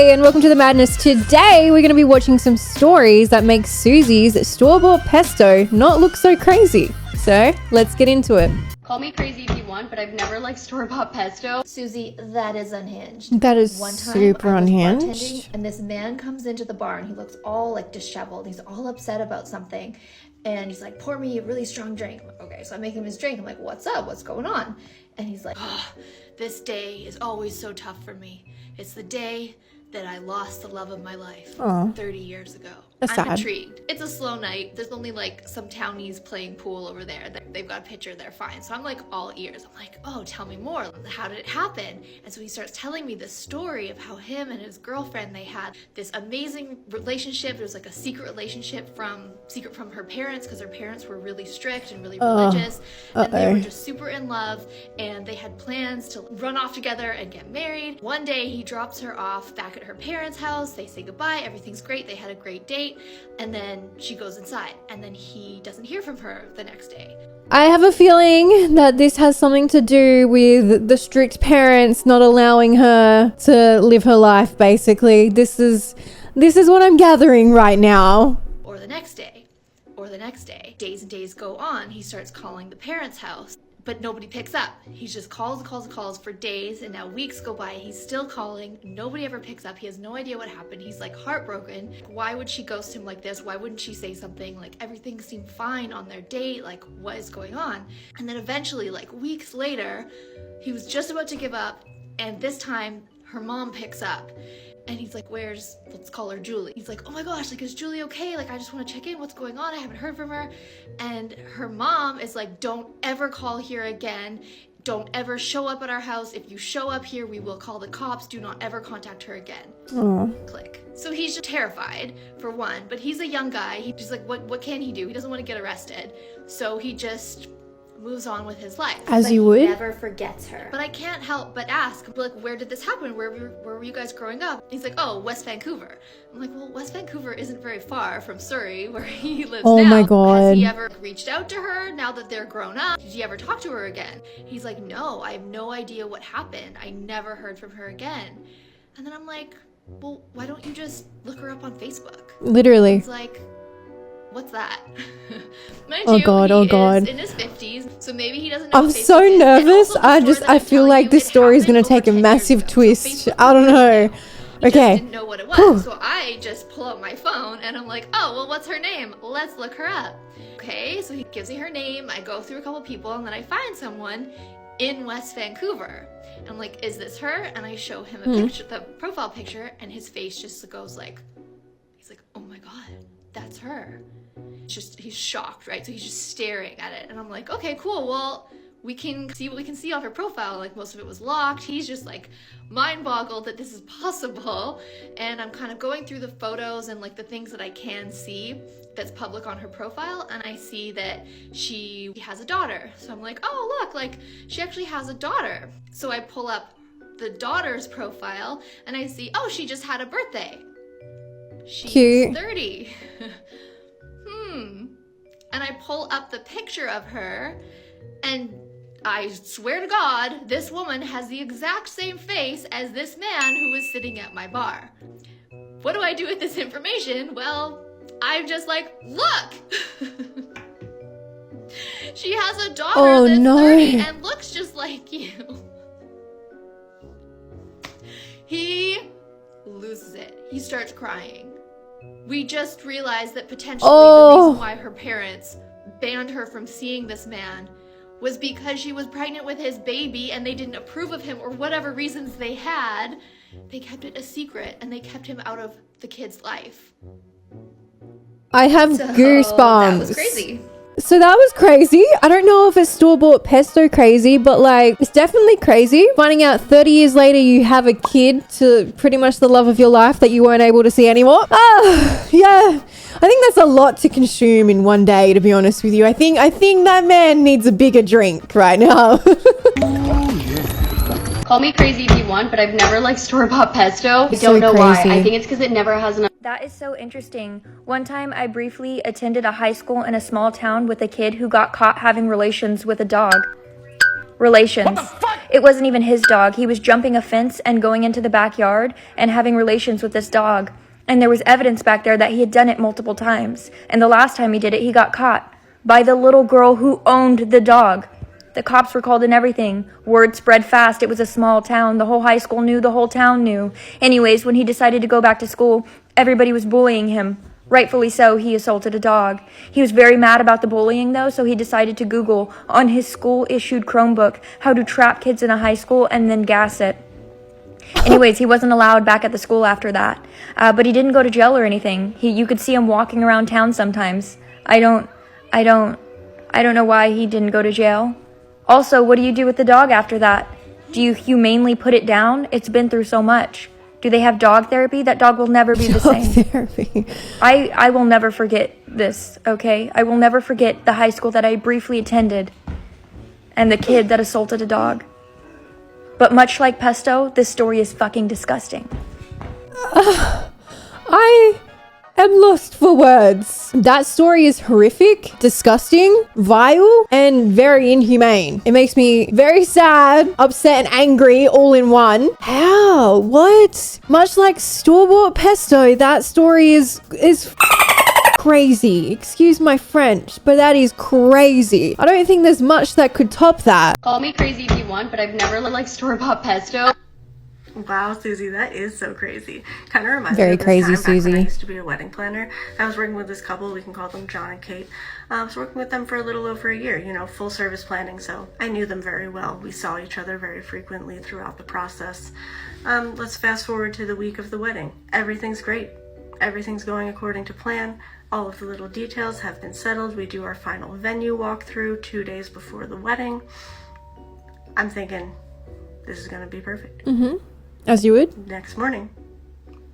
Hey, and welcome to the madness. Today we're going to be watching some stories that make Susie's store-bought pesto not look so crazy. So let's get into it. Call me crazy if you want, but I've never liked store-bought pesto. Susie, that is unhinged. That is One time, super I was unhinged. bartending, and this man comes into the bar and he looks all like disheveled. He's all upset about something. And he's like, pour me a really strong drink. I'm like, okay, so I make him his drink. I'm like, what's up? What's going on? And he's like, oh, this day is always so tough for me. It's the day that I lost the love of my life 30 years ago. That's I'm sad. intrigued. It's a slow night. There's only like some townies playing pool over there. They've got a pitcher, they're fine. So I'm like all ears. I'm like, oh, tell me more. How did it happen? And so he starts telling me this story of how him and his girlfriend, they had this amazing relationship. It was like a secret relationship from her parents, because her parents were really strict and really religious. And they were just super in love, and they had plans to run off together and get married. One day he drops her off back at her parents' house. They say goodbye. Everything's great. They had a great date. And then she goes inside, and then he doesn't hear from her the next day. I have a feeling that this has something to do with the strict parents not allowing her to live her life, basically. This is what I'm gathering right now. Or the next day. Or the next day. Days and days go on. He starts calling the parents' house, but nobody picks up. He just calls for days, and now weeks go by. He's still calling. Nobody ever picks up. He has no idea what happened. He's like heartbroken. Why would she ghost him like this? Why wouldn't she say something? Like, everything seemed fine on their date. Like, what is going on? And then eventually, like weeks later, he was just about to give up, and this time her mom picks up. And he's like, let's call her Julie. He's like, oh my gosh, like, is Julie okay? Like, I just want to check in. What's going on? I haven't heard from her. And her mom is like, don't ever call here again. Don't ever show up at our house. If you show up here, we will call the cops. Do not ever contact her again. Click. So he's just terrified, for one, but he's a young guy. He's just like, what can he do? He doesn't want to get arrested. So he just moves on with his life. As you would. He never forgets her. But I can't help but ask, like, where did this happen? Where were you guys growing up? He's like, oh, West Vancouver. I'm like, well, West Vancouver isn't very far from Surrey, where he lives now. Oh my God. Has he ever reached out to her now that they're grown up? Did you ever talk to her again? He's like, no, I have no idea what happened. I never heard from her again. And then I'm like, well, why don't you just look her up on Facebook? Literally. He's like, what's that? Mind Oh you, God, oh he God. is in his 50s, so maybe he doesn't know I'm what so Facebook is. And nervous. also the story that I I'm feel telling like you, this it story is going to happened take a over 10 massive years ago. So twist. Facebook I don't know. He Okay. just didn't know what it was. So I just pull out my phone and I'm like, oh, well, what's her name? Let's look her up. Okay, so he gives me her name. I go through a couple people, and then I find someone in West Vancouver. And I'm like, is this her? And I show him a picture, the profile picture, and his face just goes like, he's like, oh my God, that's her. He's shocked, right? So he's just staring at it. And I'm like, okay, cool. Well, we can see what we can see off her profile. Like, most of it was locked. He's just like mind boggled that this is possible. And I'm kind of going through the photos and like the things that I can see that's public on her profile. And I see that she has a daughter. So I'm like, oh, look, like she actually has a daughter. So I pull up the daughter's profile and I see, oh, she just had a birthday. She's Cute. 30. And I pull up the picture of her, and I swear to God, this woman has the exact same face as this man who was sitting at my bar. What do I do with this information? Well, I'm just like, look! She has a daughter that's 30 and looks just like you. He loses it. He starts crying. We just realized that potentially the reason why her parents banned her from seeing this man was because she was pregnant with his baby and they didn't approve of him, or whatever reasons they had. They kept it a secret and they kept him out of the kid's life. I have goosebumps. That was crazy. So that was crazy. I don't know if it's store-bought pesto crazy, but like, it's definitely crazy. Finding out 30 years later you have a kid to pretty much the love of your life that you weren't able to see anymore. Yeah. I think that's a lot to consume in one day, to be honest with you. I think that man needs a bigger drink right now. Call me crazy if you want, but I've never liked store-bought pesto. I It's don't so know why. crazy. I think it's because it never has enough. That is so interesting. One time I briefly attended a high school in a small town with a kid who got caught having relations with a dog. Relations. It wasn't even his dog. He was jumping a fence and going into the backyard and having relations with this dog. And there was evidence back there that he had done it multiple times. And the last time he did it, he got caught by the little girl who owned the dog. The cops were called and everything. Word spread fast. It was a small town. The whole high school knew. The whole town knew. Anyways, when he decided to go back to school, everybody was bullying him. Rightfully so, he assaulted a dog. He was very mad about the bullying, though, so he decided to Google on his school-issued Chromebook how to trap kids in a high school and then gas it. Anyways, he wasn't allowed back at the school after that. But he didn't go to jail or anything. You could see him walking around town sometimes. I don't know why he didn't go to jail. Also, what do you do with the dog after that? Do you humanely put it down? It's been through so much. Do they have dog therapy? That dog will never be the same. Therapy. I will never forget this, okay? I will never forget the high school that I briefly attended and the kid that assaulted a dog. But much like Pesto, this story is fucking disgusting. I am lost for words. That story is horrific, disgusting, vile, and very inhumane. It makes me very sad, upset, and angry all in one. How? What? Much like store-bought pesto, that story is crazy. Excuse my French, but that is crazy. I don't think there's much that could top that. Call me crazy if you want, but I've never liked store-bought pesto. Wow, Susie, that is so crazy. Kind of reminds Very me of this crazy, time back Susie. when I used to be a wedding planner. I was working with this couple, we can call them John and Kate. I was working with them for a little over a year, full service planning, so I knew them very well. We saw each other very frequently throughout the process. Let's fast forward to the week of the wedding. Everything's great. Everything's going according to plan. All of the little details have been settled. We do our final venue walkthrough 2 days before the wedding. I'm thinking, this is going to be perfect. Mm-hmm. As you would. Next morning,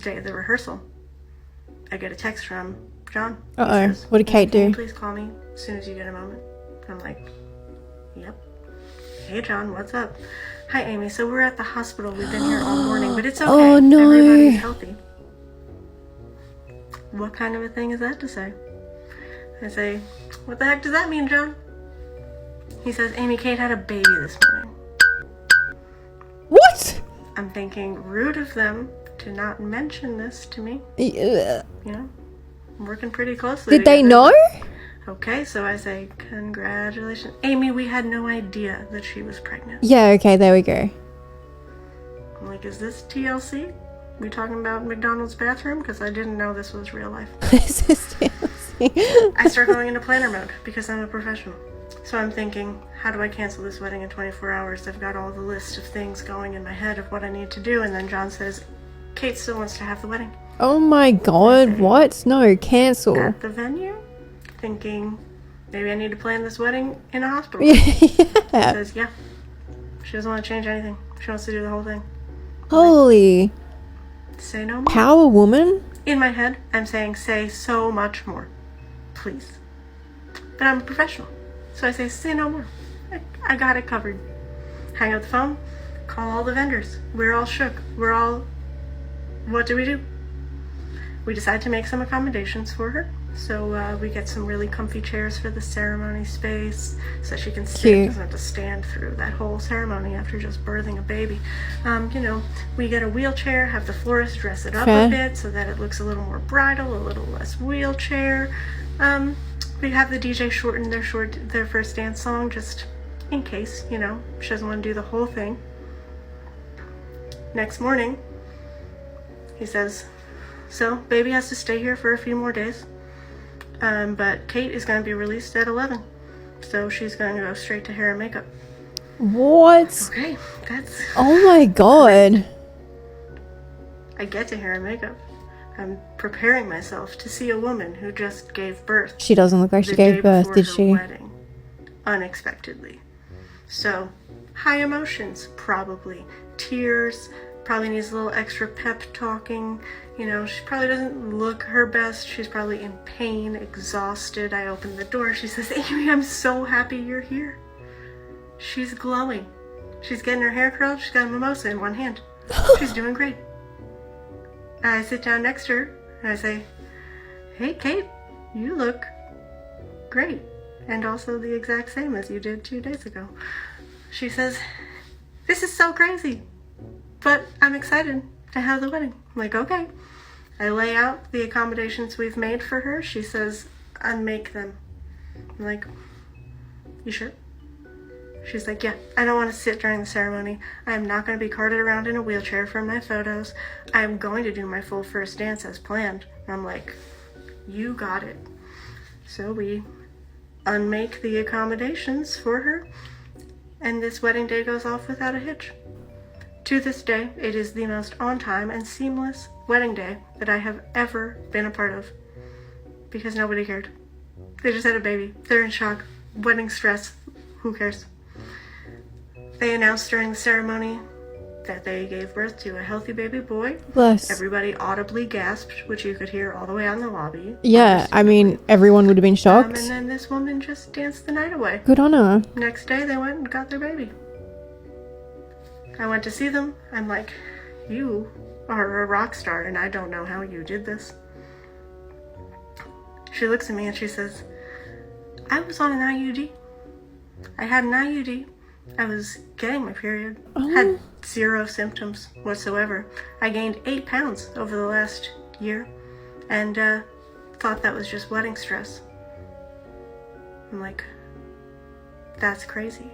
day of the rehearsal, I get a text from John. Uh-oh. What did Kate Can you do? please call me as soon as you get a moment? I'm like, yep. Hey, John, what's up? Hi, Amy. So we're at the hospital. We've been here all morning, but it's okay. Oh, no. Everybody's healthy. What kind of a thing is that to say? I say, what the heck does that mean, John? He says, Amy, Kate had a baby this morning. What? I'm thinking, rude of them to not mention this to me. Yeah. I'm working pretty closely. Did they know? Okay, so I say, congratulations. Amy, we had no idea that she was pregnant. Yeah, okay, there we go. I'm like, is this TLC? We talking about McDonald's bathroom? Because I didn't know this was real life. This is TLC. I start going into planner mode because I'm a professional. So I'm thinking, how do I cancel this wedding in 24 hours? I've got all the list of things going in my head of what I need to do. And then John says, Kate still wants to have the wedding. Oh my god, what? No, cancel. At the venue, thinking, maybe I need to plan this wedding in a hospital. Yeah. He says, yeah. She doesn't want to change anything. She wants to do the whole thing. Holy Say no more. power, woman. In my head, I'm saying, say so much more. Please. But I'm a professional. So I say, say no more. I got it covered. Hang up the phone, call all the vendors. We're all shook. What do? We decide to make some accommodations for her. So we get some really comfy chairs for the ceremony space so she can sit, Cute. doesn't have to stand through that whole ceremony after just birthing a baby. We get a wheelchair, have the florist dress it up Fair. a bit so that it looks a little more bridal, a little less wheelchair. We have the DJ shorten their first dance song just in case, she doesn't want to do the whole thing. Next morning, he says, so baby has to stay here for a few more days. But Kate is going to be released at 11. So she's going to go straight to hair and makeup. What? Okay, that's... Oh my god. I get to hair and makeup. I'm preparing myself to see a woman who just gave birth. She doesn't look like she the day gave birth, before did her she? Wedding, unexpectedly. So, high emotions, probably. Tears, probably needs a little extra pep talking. She probably doesn't look her best. She's probably in pain, exhausted. I open the door. She says, Amy, I'm so happy you're here. She's glowing. She's getting her hair curled. She's got a mimosa in one hand. She's doing great. I sit down next to her and I say, hey, Kate, you look great. And also the exact same as you did 2 days ago. She says, this is so crazy, but I'm excited to have the wedding. I'm like, okay. I lay out the accommodations we've made for her. She says, unmake them. I'm like, you sure? She's like, yeah, I don't want to sit during the ceremony. I am not going to be carted around in a wheelchair for my photos. I am going to do my full first dance as planned. And I'm like, you got it. So we unmake the accommodations for her, and this wedding day goes off without a hitch. To this day, it is the most on-time and seamless wedding day that I have ever been a part of, because nobody cared. They just had a baby. They're in shock. Wedding stress. Who cares? They announced during the ceremony that they gave birth to a healthy baby boy. Bless. Everybody audibly gasped, which you could hear all the way out in the lobby. Yeah, I mean, everyone would have been shocked. And then this woman just danced the night away. Good on her. Next day, they went and got their baby. I went to see them. I'm like, you are a rock star, and I don't know how you did this. She looks at me and she says, I was on an IUD. I had an IUD. I was getting my period. Had 0 symptoms whatsoever. I gained 8 pounds over the last year, and thought that was just wedding stress. I'm like, that's crazy.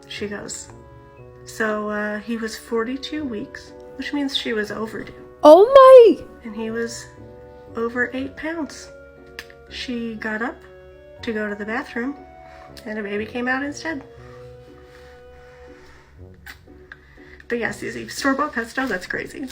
She goes, so he was 42 weeks, which means she was overdue. Oh my! And he was over 8 pounds. She got up to go to the bathroom, and a baby came out instead. But yeah, Susie, store-bought pesto, that's crazy.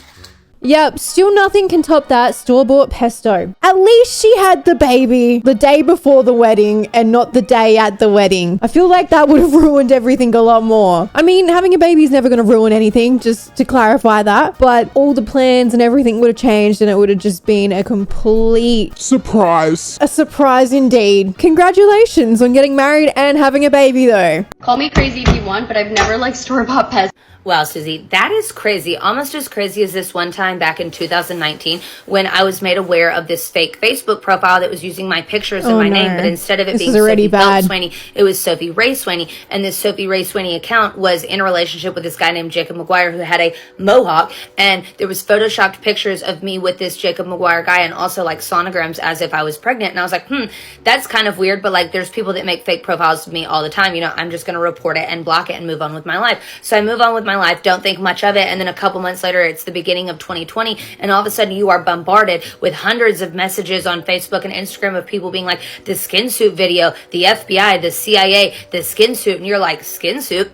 Yep, still nothing can top that store-bought pesto. At least she had the baby the day before the wedding and not the day at the wedding. I feel like that would have ruined everything a lot more. I mean, having a baby is never going to ruin anything, just to clarify that. But all the plans and everything would have changed, and it would have just been a complete surprise. A surprise indeed. Congratulations on getting married and having a baby though. Call me crazy if you want, but I've never liked store-bought pesto. Wow, Susie, that is crazy. Almost as crazy as this one time back in 2019 when I was made aware of this fake Facebook profile that was using my pictures and my name, but instead of it being Sophie Belt Swaney, it was Sophie Ray Swaney. And this Sophie Ray Swaney account was in a relationship with this guy named Jacob McGuire who had a mohawk. And there was photoshopped pictures of me with this Jacob McGuire guy and also like sonograms as if I was pregnant. And I was like, that's kind of weird. But like there's people that make fake profiles of me all the time. You know, I'm just going to report it and block it and move on with my life. So I move on with my life, don't think much of it, and then a couple months later it's the beginning of 2020 and all of a sudden you are bombarded with hundreds of messages on Facebook and Instagram of people being like, the skin suit video, the FBI, the CIA, the skin suit, and you're like, skin suit?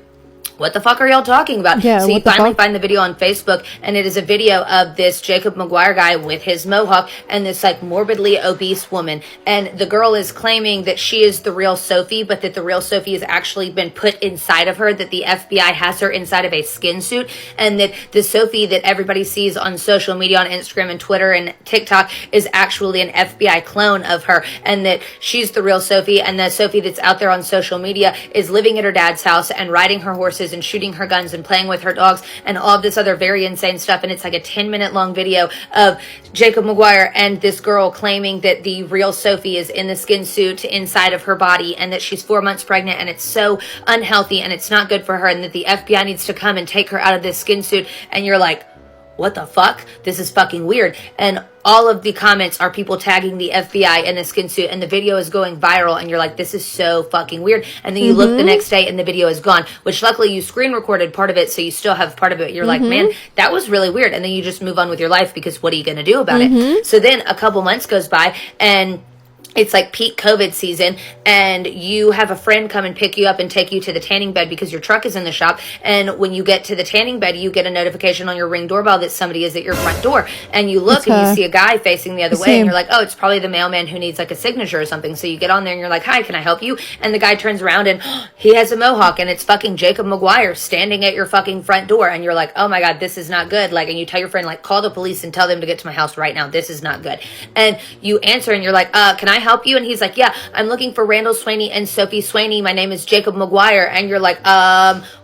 What the fuck are y'all talking about? Yeah, so you finally find the video on Facebook, and it is a video of this Jacob McGuire guy with his mohawk and this like morbidly obese woman. And the girl is claiming that she is the real Sophie, but that the real Sophie has actually been put inside of her, that the FBI has her inside of a skin suit, and that the Sophie that everybody sees on social media, on Instagram and Twitter and TikTok, is actually an FBI clone of her, and that she's the real Sophie, and the Sophie that's out there on social media is living at her dad's house and riding her horses and shooting her guns and playing with her dogs and all of this other very insane stuff. And it's like a 10-minute long video of Jacob McGuire and this girl claiming that the real Sophie is in the skin suit inside of her body and that she's 4 months pregnant and it's so unhealthy and it's not good for her and that the FBI needs to come and take her out of this skin suit. And you're like, what the fuck? This is fucking weird. And all of the comments are people tagging the FBI in a skin suit, and the video is going viral, and you're like, this is so fucking weird. And then you look the next day and the video is gone, which luckily you screen recorded part of it, so you still have part of it. You're like, man, that was really weird. And then you just move on with your life because what are you going to do about it? So then a couple months goes by, and it's like peak COVID season, and you have a friend come and pick you up and take you to the tanning bed because your truck is in the shop. And when you get to the tanning bed, you get a notification on your Ring doorbell that somebody is at your front door. And you look and you see a guy facing the other way, and you're like, oh, it's probably the mailman who needs like a signature or something. So you get on there and you're like, hi, can I help you? And the guy turns around and he has a mohawk, and it's fucking Jacob McGuire standing at your fucking front door. And you're like, oh my God, this is not good. Like, and you tell your friend, like, call the police and tell them to get to my house right now. This is not good. And you answer and you're like, can I help you? And he's like, yeah, I'm looking for Randall Swaney and Sophie Swaney. My name is Jacob McGuire. And you're like,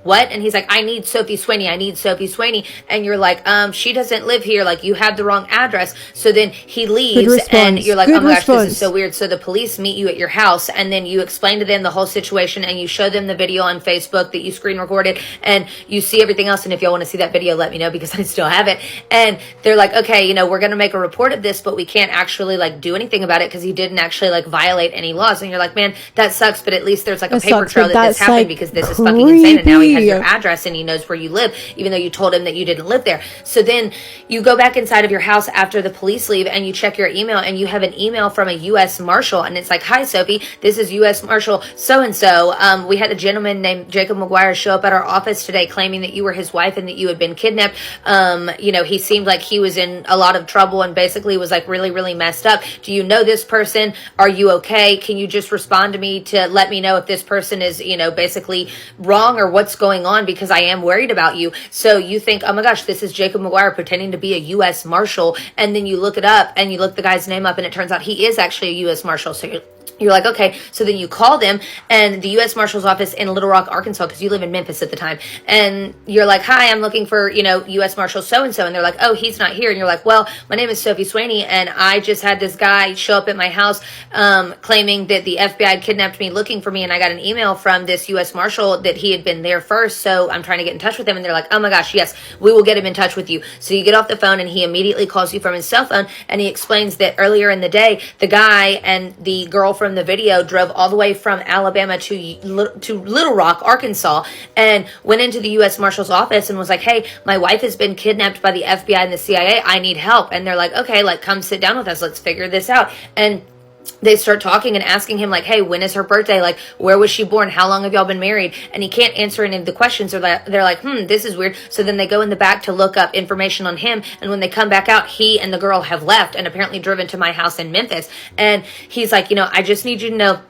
what? And he's like, I need Sophie Swaney. I need Sophie Swaney. And you're like, she doesn't live here. Like, you have the wrong address. So then he leaves and you're like, oh my gosh, this is so weird. So the police meet you at your house and then you explain to them the whole situation and you show them the video on Facebook that you screen recorded and you see everything else. And if y'all want to see that video, let me know because I still have it. And they're like, okay, you know, we're going to make a report of this, but we can't actually like do anything about it because he didn't actually like violate any laws. And you're like, man, that sucks. But at least there's like a paper trail that this happened because this is fucking insane. And now he has your address and he knows where you live, even though you told him that you didn't live there. So then you go back inside of your house after the police leave and you check your email and you have an email from a U.S. Marshal and it's like, hi, Sophie, this is U.S. Marshal so-and-so. We had a gentleman named Jacob McGuire show up at our office today claiming that you were his wife and that you had been kidnapped. You know, he seemed like he was in a lot of trouble and basically was like really, really messed up. Do you know this person? Are you okay? Can you just respond to me to let me know if this person is, you know, basically wrong or what's going on because I am worried about you. So you think, oh my gosh, this is Jacob McGuire pretending to be a U.S. Marshal. And then you look it up and you look the guy's name up and it turns out he is actually a U.S. Marshal. So you're like, okay, so then you call them and the U.S. Marshal's office in Little Rock, Arkansas, because you live in Memphis at the time. And you're like, hi, I'm looking for, you know, U.S. Marshal so-and-so. And they're like, oh, he's not here. And you're like, well, my name is Sophie Swaney and I just had this guy show up at my house claiming that the FBI kidnapped me looking for me. And I got an email from this U.S. Marshal that he had been there first. So I'm trying to get in touch with him. And they're like, oh my gosh, yes, we will get him in touch with you. So you get off the phone and he immediately calls you from his cell phone. And he explains that earlier in the day, the guy and the girl from the video drove all the way from Alabama to Little Rock, Arkansas, and went into the U.S. Marshal's office and was like, hey, my wife has been kidnapped by the FBI and the CIA. I need help. And they're like, okay, like, come sit down with us. Let's figure this out. And they start talking and asking him like, hey, when is her birthday? Like, where was she born? How long have y'all been married? And he can't answer any of the questions. They're like, this is weird. So then they go in the back to look up information on him. And when they come back out, he and the girl have left and apparently driven to my house in Memphis. And he's like, you know, I just need you to know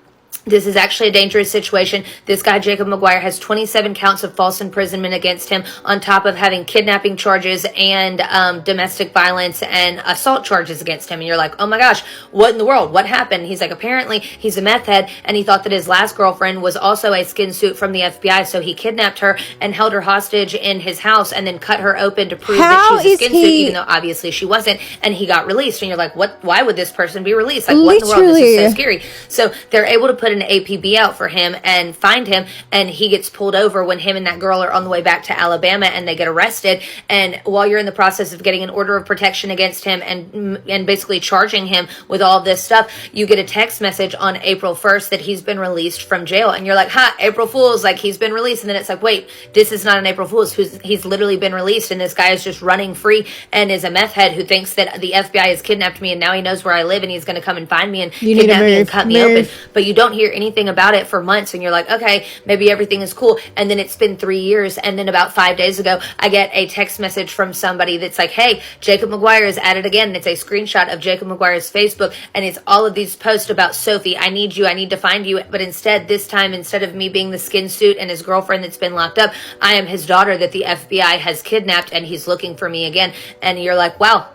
this is actually a dangerous situation. This guy, Jacob McGuire, has 27 counts of false imprisonment against him on top of having kidnapping charges and domestic violence and assault charges against him. And you're like, oh my gosh, what in the world? What happened? He's like, apparently he's a meth head and he thought that his last girlfriend was also a skin suit from the FBI. So he kidnapped her and held her hostage in his house and then cut her open to prove that she's a skin suit, even though obviously she wasn't. And he got released. And you're like, what? Why would this person be released? Like, what in the world? This is so scary. So they're able to put an APB out for him and find him, and he gets pulled over when him and that girl are on the way back to Alabama and they get arrested. And while you're in the process of getting an order of protection against him and basically charging him with all of this stuff, you get a text message on April 1st that he's been released from jail. And you're like, ha, April Fool's, like, he's been released. And then it's like, wait, this is not an April Fool's. He's literally been released, and this guy is just running free and is a meth head who thinks that the FBI has kidnapped me and now he knows where I live and he's going to come and find me and kidnap me and cut me open. But you don't hear anything about it for months, and you're like, okay, maybe everything is cool. And then it's been 3 years, and then about 5 days ago I get a text message from somebody that's like, hey, Jacob McGuire is at it again. And it's a screenshot of Jacob McGuire's Facebook, and it's all of these posts about Sophie, I need you, I need to find you. But instead, this time, instead of me being the skin suit and his girlfriend that's been locked up, I am his daughter that the FBI has kidnapped, and he's looking for me again. And you're like, wow,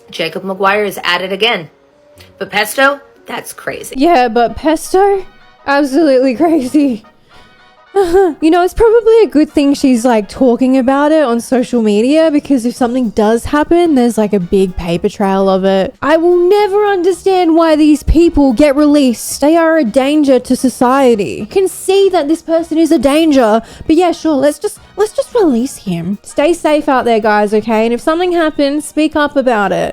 Jacob McGuire is at it again. But Pesto, that's crazy. Yeah, but Pesto? Absolutely crazy. You know, it's probably a good thing she's like talking about it on social media, because if something does happen, there's like a big paper trail of it. I will never understand why these people get released. They are a danger to society. You can see that this person is a danger, but yeah, sure, let's just release him. Stay safe out there, guys, okay? And if something happens, speak up about it.